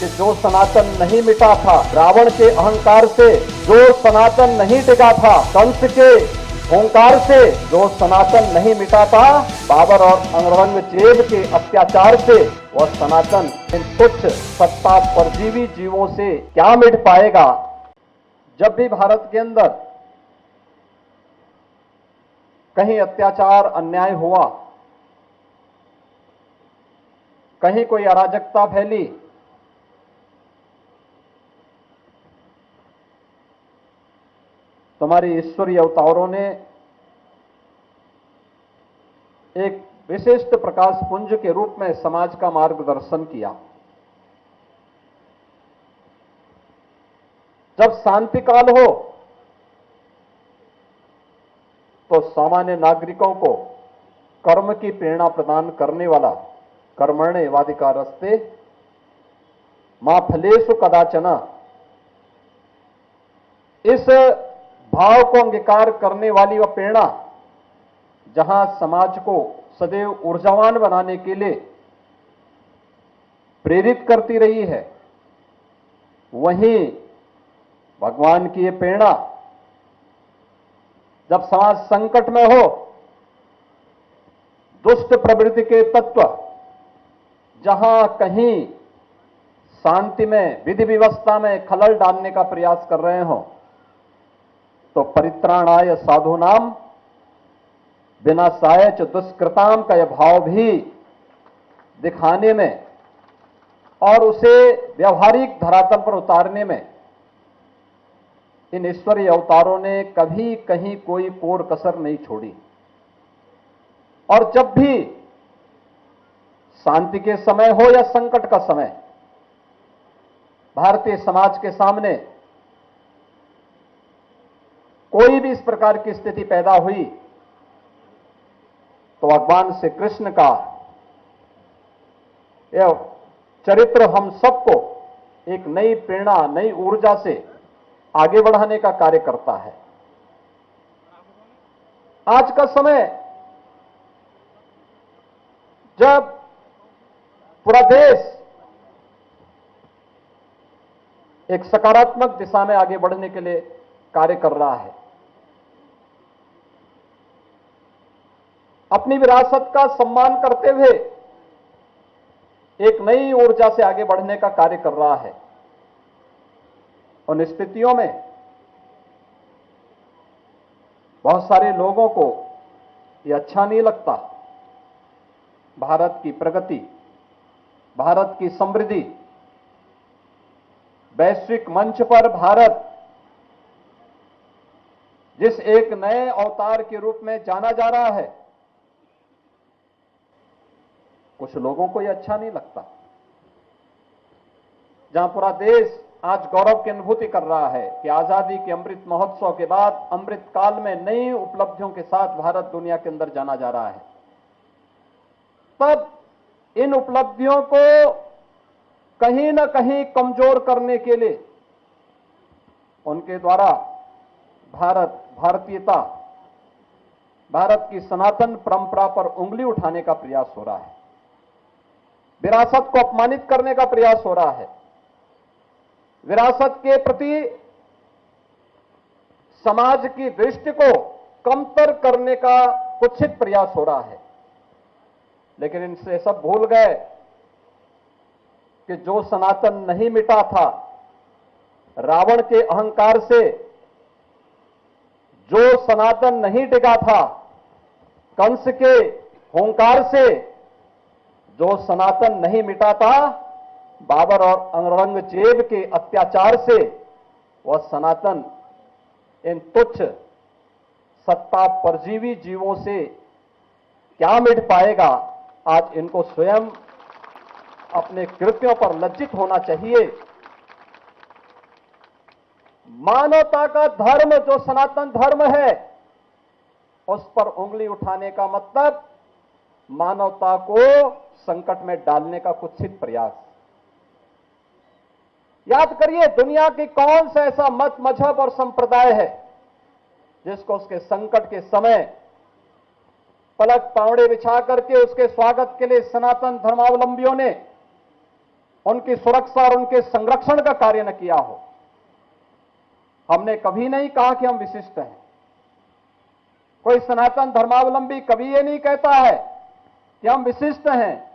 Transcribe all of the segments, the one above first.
कि जो सनातन नहीं मिटा था, रावण के अहंकार से जो सनातन नहीं टिका था, कंस के ओंकार से जो सनातन नहीं मिटा था, बाबर और औरंगजेब के अत्याचार से वह सनातन इन तुच्छ सत्ता परजीवी जीवों से क्या मिट पाएगा। जब भी भारत के अंदर कहीं अत्याचार अन्याय हुआ, कहीं कोई अराजकता फैली, तुम्हारी ईश्वरीय अवतारों ने एक विशिष्ट प्रकाश पुंज के रूप में समाज का मार्गदर्शन किया। जब शांति काल हो तो सामान्य नागरिकों को कर्म की प्रेरणा प्रदान करने वाला कर्मण्येवाधिकारस्ते मा फलेषु कदाचन, इस भाव को अंगीकार करने वाली वह प्रेरणा जहां समाज को सदैव ऊर्जावान बनाने के लिए प्रेरित करती रही है, वहीं भगवान की यह प्रेरणा जब समाज संकट में हो, दुष्ट प्रवृत्ति के तत्व जहां कहीं शांति में, विधि व्यवस्था में खलल डालने का प्रयास कर रहे हो, तो परित्राणाय साधूनाम विनाशाय च दुष्कृताम का यह भाव भी दिखाने में और उसे व्यवहारिक धरातल पर उतारने में इन ईश्वरीय अवतारों ने कभी कहीं कोई कोर कसर नहीं छोड़ी। और जब भी शांति के समय हो या संकट का समय, भारतीय समाज के सामने कोई भी इस प्रकार की स्थिति पैदा हुई, तो भगवान श्री कृष्ण का यह चरित्र हम सबको एक नई प्रेरणा, नई ऊर्जा से आगे बढ़ाने का कार्य करता है। आज का समय जब पूरा देश एक सकारात्मक दिशा में आगे बढ़ने के लिए कार्य कर रहा है, अपनी विरासत का सम्मान करते हुए एक नई ऊर्जा से आगे बढ़ने का कार्य कर रहा है, उन स्थितियों में बहुत सारे लोगों को यह अच्छा नहीं लगता। भारत की प्रगति, भारत की समृद्धि, वैश्विक मंच पर भारत जिस एक नए अवतार के रूप में जाना जा रहा है, कुछ लोगों को यह अच्छा नहीं लगता। जहां पूरा देश आज गौरव की अनुभूति कर रहा है कि आजादी के अमृत महोत्सव के बाद अमृत काल में नई उपलब्धियों के साथ भारत दुनिया के अंदर जाना जा रहा है, तब इन उपलब्धियों को कहीं ना कहीं कमजोर करने के लिए उनके द्वारा भारतीयता, भारत की सनातन परंपरा पर उंगली उठाने का प्रयास हो रहा है, विरासत को अपमानित करने का प्रयास हो रहा है, विरासत के प्रति समाज की दृष्टि को कमतर करने का कुत्सित प्रयास हो रहा है। लेकिन इनसे सब भूल गए कि जो सनातन नहीं मिटा था, रावण के अहंकार से जो सनातन नहीं टिका था, कंस के ओंकार से जो सनातन नहीं मिटा था, बाबर और औरंगजेब के अत्याचार से वह सनातन इन तुच्छ सत्ता परजीवी जीवों से क्या मिट पाएगा। आज इनको स्वयं अपने कृत्यों पर लज्जित होना चाहिए। मानवता का धर्म जो सनातन धर्म है, उस पर उंगली उठाने का मतलब मानवता को संकट में डालने का कुत्सित प्रयास। याद करिए, दुनिया की कौन सा ऐसा मत, मजहब और संप्रदाय है जिसको उसके संकट के समय पलक पावड़े बिछा करके उसके स्वागत के लिए सनातन धर्मावलंबियों ने उनकी सुरक्षा और उनके संरक्षण का कार्य न किया हो। हमने कभी नहीं कहा कि हम विशिष्ट हैं। कोई सनातन धर्मावलंबी कभी ये नहीं कहता है कि हम विशिष्ट हैं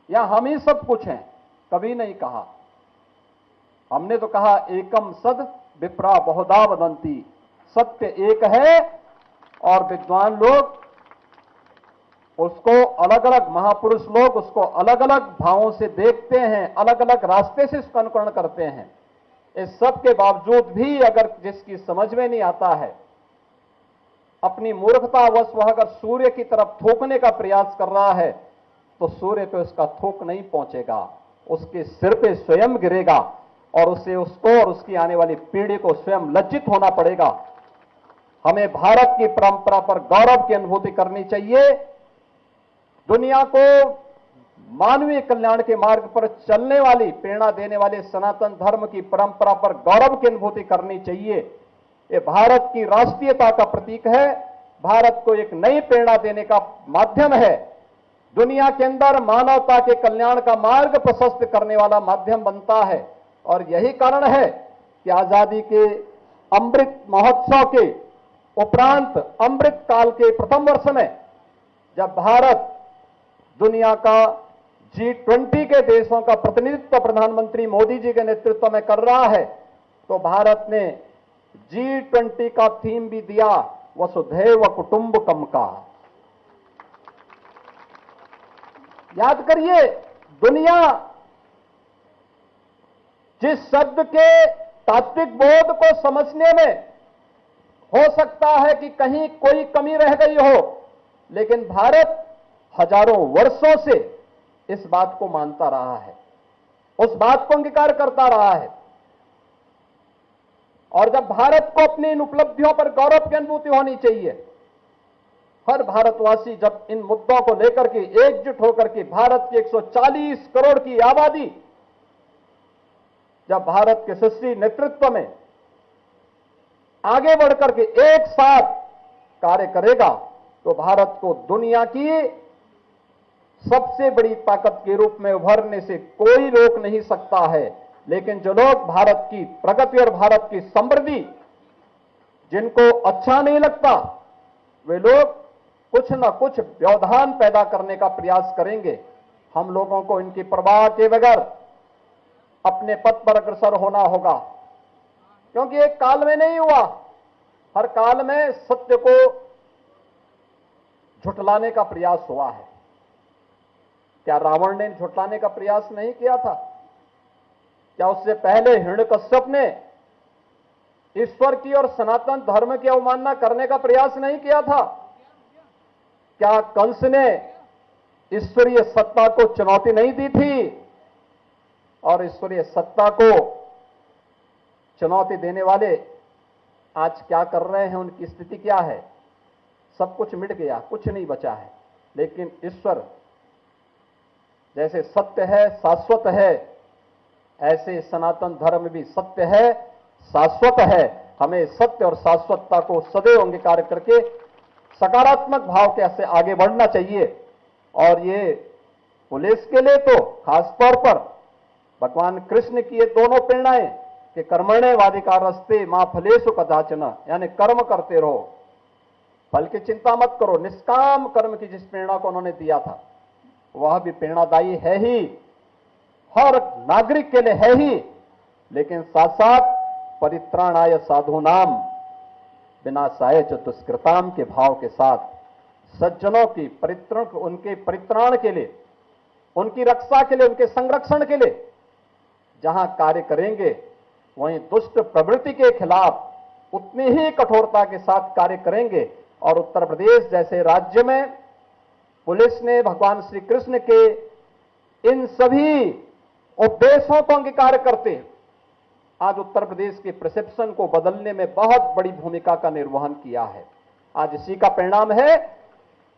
या हम ही सब कुछ हैं, कभी नहीं कहा। हमने तो कहा एकम सद विप्रा बहुधा वदंती, सत्य एक है और विद्वान लोग उसको अलग अलग, महापुरुष लोग उसको अलग अलग भावों से देखते हैं, अलग अलग रास्ते से उसका अनुकरण करते हैं। इस सब के बावजूद भी अगर जिसकी समझ में नहीं आता है, अपनी मूर्खतावश वह अगर सूर्य की तरफ थूकने का प्रयास कर रहा है तो सूर्य पे उसका थूक नहीं पहुंचेगा, उसके सिर पे स्वयं गिरेगा और उसे, उसको और उसकी आने वाली पीढ़ी को स्वयं लज्जित होना पड़ेगा। हमें भारत की परंपरा पर गौरव की अनुभूति करनी चाहिए। दुनिया को मानवीय कल्याण के मार्ग पर चलने वाली, प्रेरणा देने वाले सनातन धर्म की परंपरा पर गौरव की अनुभूति करनी चाहिए। ये भारत की राष्ट्रीयता का प्रतीक है, भारत को एक नई प्रेरणा देने का माध्यम है, दुनिया के अंदर मानवता के कल्याण का मार्ग प्रशस्त करने वाला माध्यम बनता है। और यही कारण है कि आजादी के अमृत महोत्सव के उपरांत अमृत काल के प्रथम वर्ष में जब भारत दुनिया का G20 के देशों का प्रतिनिधित्व प्रधानमंत्री मोदी जी के नेतृत्व में कर रहा है, तो भारत ने G20 का थीम भी दिया वसुधैव कुटुंबकम का। याद करिए, दुनिया जिस शब्द के तात्विक बोध को समझने में हो सकता है कि कहीं कोई कमी रह गई हो, लेकिन भारत हजारों वर्षों से इस बात को मानता रहा है, उस बात को अंगीकार करता रहा है। और जब भारत को अपनी इन उपलब्धियों पर गौरव की अनुभूति होनी चाहिए, हर भारतवासी जब इन मुद्दों को लेकर के एकजुट होकर के भारत की 140 करोड़ की आबादी जब भारत के यशस्वी नेतृत्व में आगे बढ़कर के एक साथ कार्य करेगा, तो भारत को दुनिया की सबसे बड़ी ताकत के रूप में उभरने से कोई रोक नहीं सकता है। लेकिन जो लोग भारत की प्रगति और भारत की समृद्धि जिनको अच्छा नहीं लगता, वे लोग कुछ न कुछ व्यवधान पैदा करने का प्रयास करेंगे। हम लोगों को इनकी परवाह के बगैर अपने पथ पर अग्रसर होना होगा, क्योंकि एक काल में नहीं हुआ, हर काल में सत्य को झुठलाने का प्रयास हुआ है। क्या रावण ने झुठलाने का प्रयास नहीं किया था? क्या उससे पहले हिरण्यकश्यप ने ईश्वर की और सनातन धर्म की अवमानना करने का प्रयास नहीं किया था? क्या कंस ने ईश्वरीय सत्ता को चुनौती नहीं दी थी? और ईश्वरीय सत्ता को चुनौती देने वाले आज क्या कर रहे हैं, उनकी स्थिति क्या है? सब कुछ मिट गया, कुछ नहीं बचा है। लेकिन ईश्वर जैसे सत्य है, शाश्वत है, ऐसे सनातन धर्म भी सत्य है, शाश्वत है। हमें सत्य और शाश्वतता को सदैव अंगीकार करके सकारात्मक भाव के से आगे बढ़ना चाहिए। और ये पुलिस के लिए तो खास तौर पर भगवान कृष्ण की ये दोनों प्रेरणाएं कि कर्मण्येवाधिकारस्ते मा फलेषु कदाचन, यानी कर्म करते रहो, फल की चिंता मत करो। निष्काम कर्म की जिस प्रेरणा को उन्होंने दिया था, वह भी प्रेरणादायी है ही, हर नागरिक के लिए है ही, लेकिन साथ साथ परित्राणाय साधूनाम विनाशाय च दुष्कृताम के भाव के साथ सज्जनों की परित्रण, उनके परित्राण के लिए, उनकी रक्षा के लिए, उनके संरक्षण के लिए जहां कार्य करेंगे, वहीं दुष्ट प्रवृत्ति के खिलाफ उतनी ही कठोरता के साथ कार्य करेंगे। और उत्तर प्रदेश जैसे राज्य में पुलिस ने भगवान श्री कृष्ण के इन सभी उपदेशों को अंगीकार करते आज उत्तर प्रदेश के परसेप्शन को बदलने में बहुत बड़ी भूमिका का निर्वहन किया है। आज इसी का परिणाम है,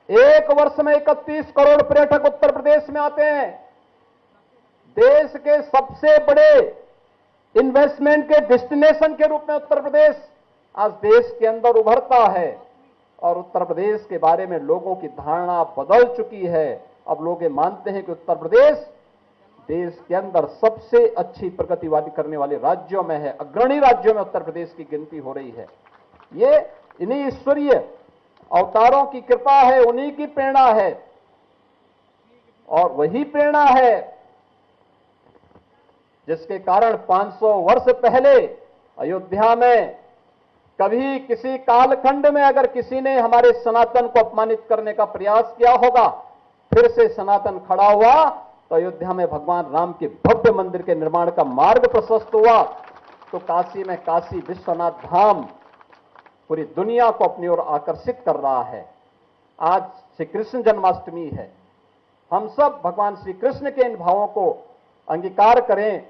एक वर्ष में 31 करोड़ पर्यटक उत्तर प्रदेश में आते हैं। देश के सबसे बड़े इन्वेस्टमेंट के डेस्टिनेशन के रूप में उत्तर प्रदेश आज देश के अंदर उभरता है। और उत्तर प्रदेश के बारे में लोगों की धारणा बदल चुकी है। अब लोग ये मानते हैं कि उत्तर प्रदेश देश के अंदर सबसे अच्छी प्रगतिवादी करने वाले राज्यों में है, अग्रणी राज्यों में उत्तर प्रदेश की गिनती हो रही है। ये इन्हीं ईश्वरीय अवतारों की कृपा है, उन्हीं की प्रेरणा है, और वही प्रेरणा है जिसके कारण 500 वर्ष पहले अयोध्या में कभी किसी कालखंड में अगर किसी ने हमारे सनातन को अपमानित करने का प्रयास किया होगा, फिर से सनातन खड़ा हुआ तो अयोध्या में भगवान राम के भव्य मंदिर के निर्माण का मार्ग प्रशस्त हुआ। तो काशी में काशी विश्वनाथ धाम पूरी दुनिया को अपनी ओर आकर्षित कर रहा है। आज श्री कृष्ण जन्माष्टमी है। हम सब भगवान श्री कृष्ण के इन भावों को अंगीकार करें